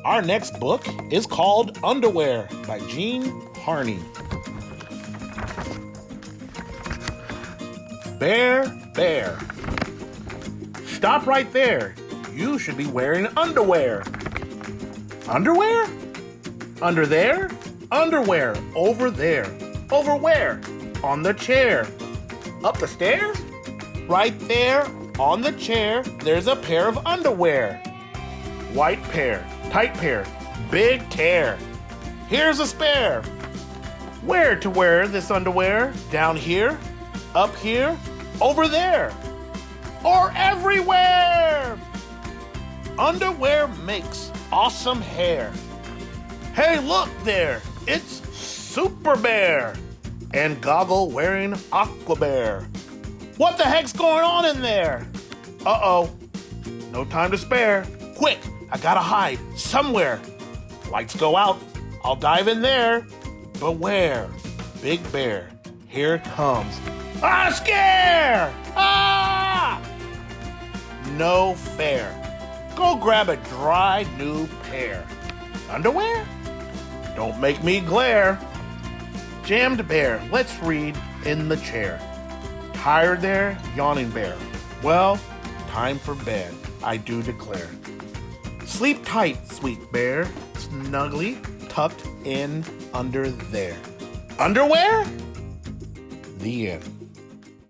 Our next book is called Underwear by Jenn Harney. Bear, bear. Stop right there. You should be wearing underwear. Underwear? Under there? Underwear. Over there. Over where? On the chair. Up the stairs? Right there, on the chair, there's a pair of underwear. White pair, tight pair, big tear. Here's a spare. Where to wear this underwear? Down here? Up here? Over there? Or everywhere? Underwear makes awesome hair. Hey, look there, it's Super Bear. And goggle wearing Aqua Bear. What the heck's going on in there? Uh-oh, no time to spare. Quick, I gotta hide somewhere. Lights go out, I'll dive in there. Beware, Big Bear, here it comes. Ah, scare! Ah! No fair. Go grab a dry new pair. Underwear? Don't make me glare. Jammed bear, let's read in the chair. Tired there, yawning bear. Well, time for bed, I do declare. Sleep tight, sweet bear, snugly tucked in under there. Underwear? The end.